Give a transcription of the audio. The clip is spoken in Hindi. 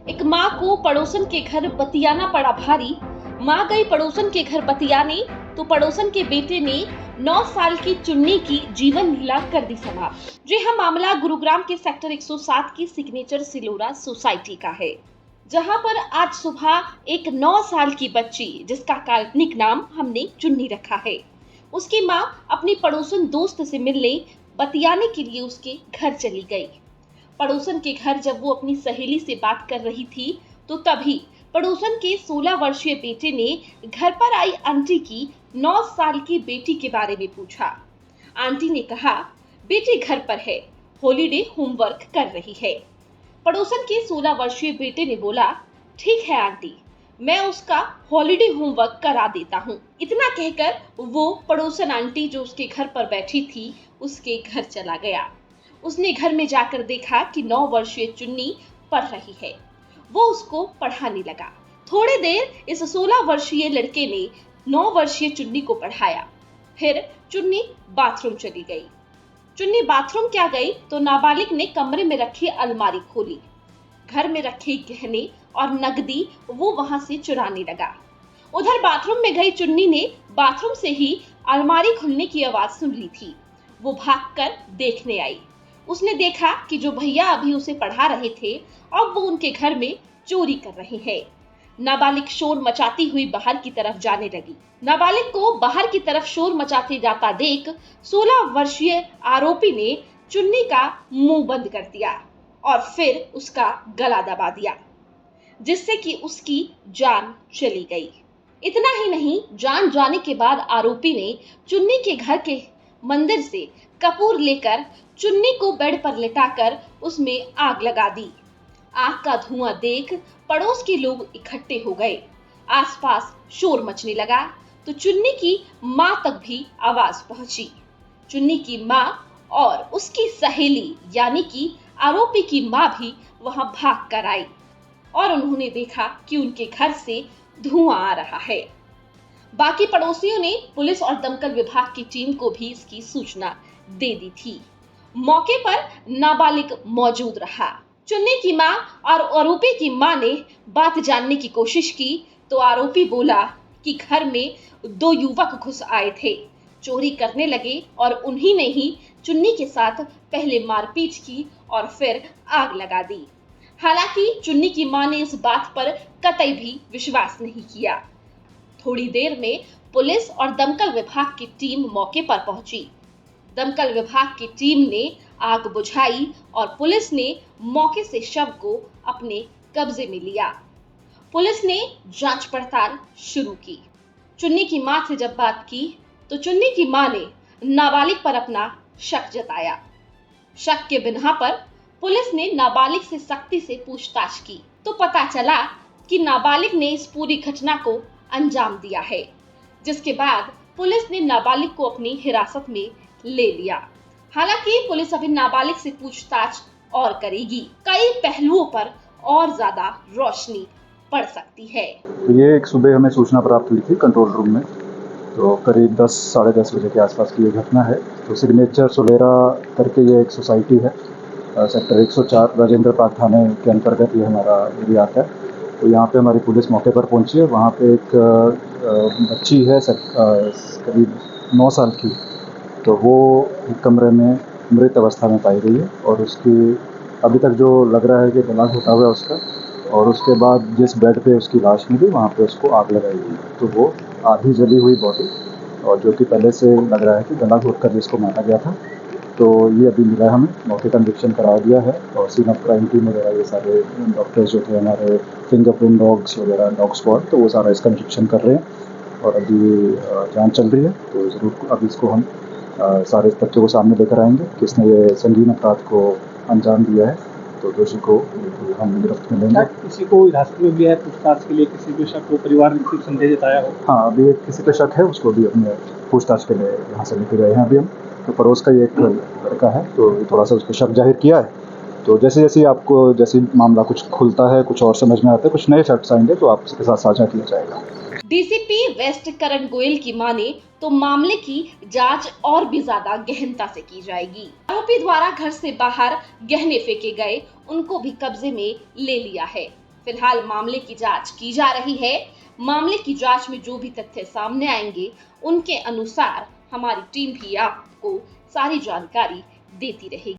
एक माँ को पड़ोसन के घर बतियाना पड़ा भारी। माँ गई पड़ोसन के घर बतियाने तो पड़ोसन के बेटे ने 9 साल की चुन्नी की जीवन लीला कर दी समाप्त। जी हाँ, मामला गुरुग्राम के सेक्टर 107 की सिग्नेचर सिलोरा सोसाइटी का है, जहां पर आज सुबह एक 9 साल की बच्ची, जिसका काल्पनिक नाम हमने चुन्नी रखा है, उसकी माँ अपनी पड़ोसन दोस्त से मिलने बतियाने के लिए उसके घर चली गई। पड़ोसन के घर जब वो अपनी सहेली से बात कर रही थी तो तभी पड़ोसन के 16 वर्षीय बेटे ने घर पर आई आंटी की 9 साल की बेटी के बारे में पूछा। आंटी ने कहा, बेटी घर पर है, हॉलीडे होमवर्क कर रही है। पड़ोसन के 16 वर्षीय बेटे ने बोला, ठीक है आंटी, मैं उसका हॉलीडे होमवर्क करा देता हूँ। इतना कहकर वो पड़ोसन आंटी जो उसके घर पर बैठी थी उसके घर चला गया। उसने घर में जाकर देखा कि 9 वर्षीय चुन्नी पढ़ रही है। वो उसको पढ़ाने लगा। थोड़ी देर इस 16 वर्षीय लड़के ने 9 वर्षीय चुन्नी को पढ़ाया। फिर चुन्नी बाथरूम चली गई। चुन्नी बाथरूम क्या गई तो नाबालिग ने कमरे में रखी अलमारी खोली। घर में रखे गहने और नकदी वो वहां से चुराने लगा। उधर बाथरूम में गई चुन्नी ने बाथरूम से ही अलमारी खुलने की आवाज सुन ली थी। वो भागकर देखने आई। उसने देखा कि जो भैया अभी उसे पढ़ा रहे थे अब वो उनके घर में चोरी कर रहे हैं। नाबालिग शोर मचाती हुई बाहर की तरफ जाने लगी। नाबालिग को बाहर की तरफ शोर मचाते जाता देख 16 वर्षीय आरोपी ने चुन्नी का मुंह बंद कर दिया और फिर उसका गला दबा दिया, जिससे कि उसकी जान चली गई। इतना ही नहीं, जान जाने के बाद आरोपी ने चुन्नी के घर के मंदिर से कपूर लेकर चुन्नी को बेड पर लेटाकर उसमें आग लगा दी। आग का धुआं देख पड़ोस के लोग इकट्ठे हो गए। आसपास शोर मचने लगा तो चुन्नी की मां तक भी आवाज पहुंची। चुन्नी की मां और उसकी सहेली यानी कि आरोपी की मां भी वहां भाग कर आई और उन्होंने देखा कि उनके घर से धुआं आ रहा है। बाकी पड़ोसियों ने पुलिस और दमकल विभाग की टीम को भी इसकी सूचना दे दी थी। मौके पर नाबालिग मौजूद रहा। चुन्नी की मां और आरोपी की मां ने बात जानने की कोशिश की तो आरोपी बोला कि घर में 2 युवक घुस आए थे, चोरी करने लगे और उन्हीं ने ही चुन्नी के साथ पहले मारपीट की और फिर आग लगा दी। हालांकि चुन्नी की मां ने इस बात पर कतई भी विश्वास नहीं किया। थोड़ी देर में पुलिस और दमकल विभाग की टीम मौके पर पहुंची। दमकल विभाग की टीम ने आग बुझाई और पुलिस ने मौके से शव को अपने कब्जे में लिया। पुलिस ने जांच पड़ताल शुरू की। चुन्नी की मां से जब बात की तो चुन्नी की मां ने नाबालिग पर अपना शक जताया। शक के बिना पर पुलिस ने नाबालिग से सख्ती से पूछताछ की तो पता चला कि नाबालिग ने इस पूरी घटना को अंजाम दिया है, जिसके बाद पुलिस ने नाबालिग को अपनी हिरासत में ले लिया। हालांकि पुलिस अभी नाबालिग से पूछताछ और करेगी। कई पहलुओं पर और ज्यादा रोशनी पड़ सकती है। ये एक सुबह हमें सूचना प्राप्त हुई थी कंट्रोल रूम में, तो करीब 10 साढ़े 10 बजे के आसपास की ये घटना है। तो सिग्नेचर सोलेरा करके ये एक सोसाइटी है, सेक्टर 104 राजेंद्र पार्क थाने के अंतर्गत ये हमारा एरिया आता है। तो यहाँ पे हमारी पुलिस मौके पर पहुँची है। वहाँ पे एक बच्ची है करीब 9 साल की, तो वो एक कमरे में मृत अवस्था में पाई गई है और उसकी अभी तक जो लग रहा है कि गला घोटा हुआ है उसका, और उसके बाद जिस बेड पे उसकी लाश मिली वहाँ पे उसको आग लगाई गई। तो वो आधी जली हुई बॉडी, और जो कि पहले से लग रहा है कि गला घोट कर जिसको मारा गया था। तो ये अभी मिला है, हमें मौके का निरीक्षण करा दिया है और सीन ऑफ क्राइम टीम वगैरह ये सारे डॉक्टर्स जो थे हमारे, फिंगरप्रिंट डॉग्स वगैरह, डॉग स्क्वाड, तो वो सारा इसका निरीक्षण कर रहे हैं और अभी जाँच चल रही है। तो ज़रूर अभी इसको हम सारे तथ्यों को सामने लेकर आएंगे, किसने ये संगीन अपराध को अंजाम दिया है, तो दोषी को हम गिरफ्त में लेंगे। किसी को हिरासत में लिया है पूछताछ के लिए? किसी को शक को परिवार ने कुछ संदेह जताया हो? हाँ, अभी किसी पे शक है, उसको भी अपने पूछताछ के लिए यहाँ से लेके गए हैं अभी हम। तो पड़ोस का ये एक लड़का है, तो थोड़ा सा उस पर शक जाहिर किया है। तो जैसे जैसे आपको जैसे मामला कुछ खुलता है, कुछ और समझ में आता है, कुछ नए फैक्ट्स आएंगे तो आपके साथ साझा किया जाएगा। डीसीपी वेस्ट करण गोयल की माने तो मामले की जांच और भी ज्यादा गहनता से की जाएगी। आरोपी द्वारा घर से बाहर गहने फेंके गए, उनको भी कब्जे में ले लिया है। फिलहाल मामले की जांच की जा रही है। मामले की जांच में जो भी तथ्य सामने आएंगे उनके अनुसार हमारी टीम भी आपको सारी जानकारी देती रहेगी।